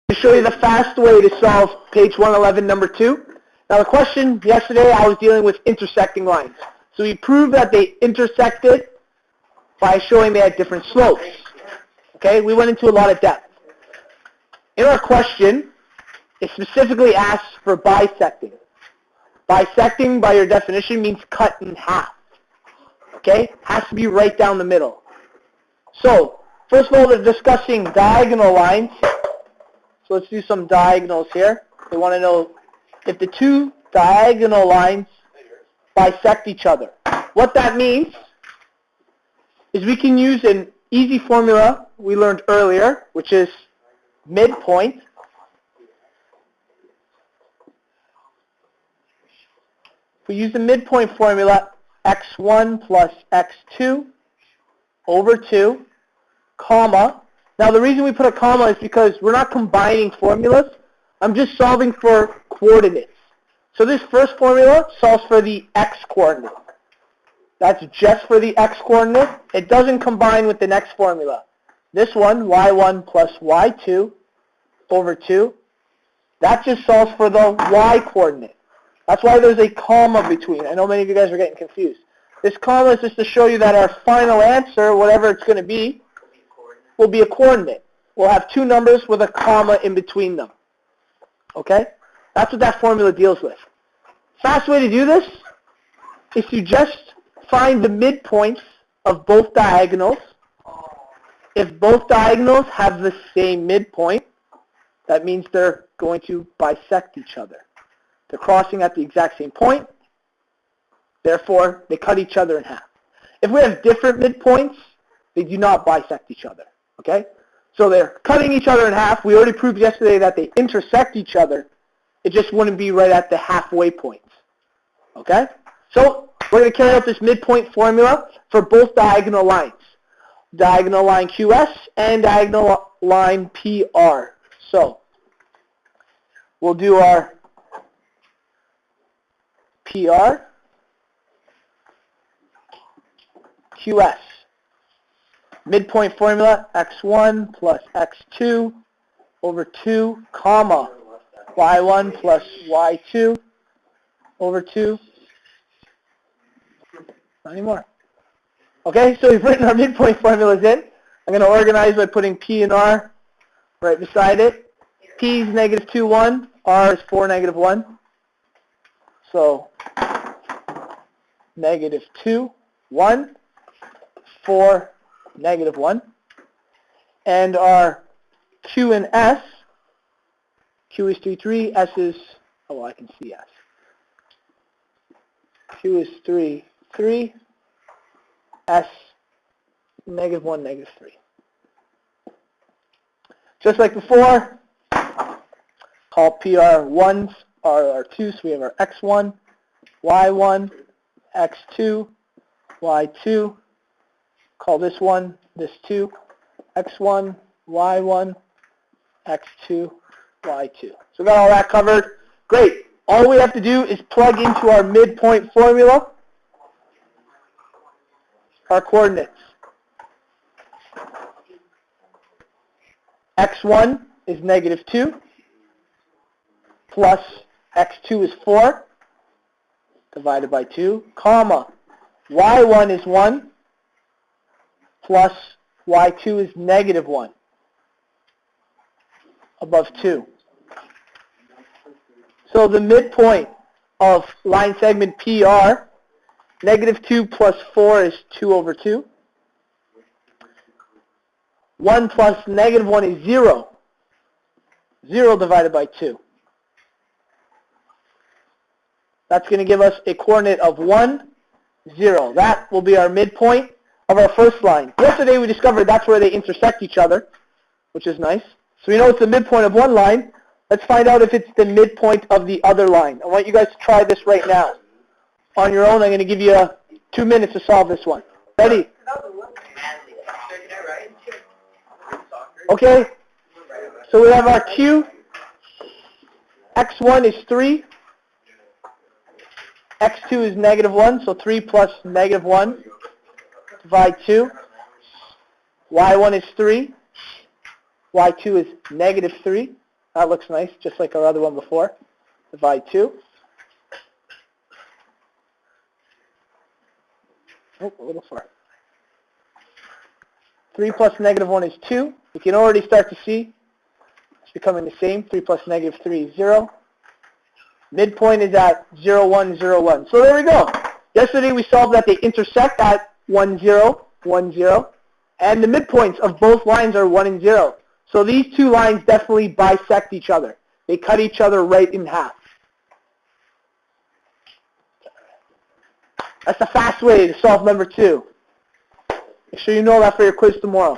To show you the fast way to solve page 111, number 2. Now the question yesterday, I was dealing with intersecting lines. So we proved that they intersected by showing they had different slopes. Okay, we went into a lot of depth. In our question, it specifically asks for bisecting. Bisecting, by your definition, means cut in half. Okay, has to be right down the middle. So, first of all, they're discussing diagonal lines. So let's do some diagonals here. They want to know if the two diagonal lines bisect each other. What that means is we can use an easy formula we learned earlier, which is midpoint. If we use the midpoint formula, x1 plus x2 over 2, comma. Now the reason we put a comma is because we're not combining formulas. I'm just solving for coordinates. So this first formula solves for the x-coordinate. That's just for the x-coordinate. It doesn't combine with the next formula. This one, y1 plus y2 over 2, that just solves for the y-coordinate. That's why there's a comma between. I know many of you guys are getting confused. This comma is just to show you that our final answer, whatever it's going to be, will be a coordinate. We'll have two numbers with a comma in between them. Okay? That's what that formula deals with. Fast way to do this is to just find the midpoints of both diagonals. If both diagonals have the same midpoint, that means they're going to bisect each other. They're crossing at the exact same point. Therefore, they cut each other in half. If we have different midpoints, they do not bisect each other. Okay? So they're cutting each other in half. We already proved yesterday that they intersect each other. It just wouldn't be right at the halfway points. Okay? So we're going to carry out this midpoint formula for both diagonal lines. Diagonal line QS and diagonal line PR. So we'll do our PR, QS. Midpoint formula, x1 plus x2 over 2, comma, y1 plus y2 over 2. Not anymore. Okay, so we've written our midpoint formulas in. I'm going to organize by putting P and R right beside it. P is negative 2, 1. R is 4, negative 1. So negative 2, 1, 4, negative 1. And our Q and S, Q is 3, 3, S is, oh, well, I can see S. Q is 3, 3, S, negative 1, negative 3. Just like before, call PR 1s our 2, so we have our x1, y1, x2, y2. Call this one, this 2, x1, y1, x2, y2. So we got all that covered. Great. All we have to do is plug into our midpoint formula our coordinates. x1 is negative 2, plus x2 is 4, divided by 2, comma, y1 is 1, plus y2 is negative 1, above 2. So the midpoint of line segment PR, negative 2 plus 4 is 2 over 2. 1 plus negative 1 is 0. 0 divided by 2. That's going to give us a coordinate of 1, 0. That will be our midpoint of our first line. Yesterday we discovered that's where they intersect each other, which is nice. So we know it's the midpoint of one line. Let's find out if it's the midpoint of the other line. I want you guys to try this right now. On your own, I'm going to give you 2 minutes to solve this one. Ready? Okay. So we have our Q. X1 is 3. X2 is negative 1, so 3 plus negative 1 divide 2. Y1 is 3. Y2 is negative 3. That looks nice, just like our other one before. Divide 2. Oh, a little far. 3 plus negative 1 is 2. We can already start to see it's becoming the same. 3 plus negative 3 is 0. Midpoint is at 0, 1, 0, 1. So there we go. Yesterday we solved that they intersect at 1, 0, 1, 0. And the midpoints of both lines are 1 and 0. So these two lines definitely bisect each other. They cut each other right in half. That's a fast way to solve number 2. Make sure you know that for your quiz tomorrow.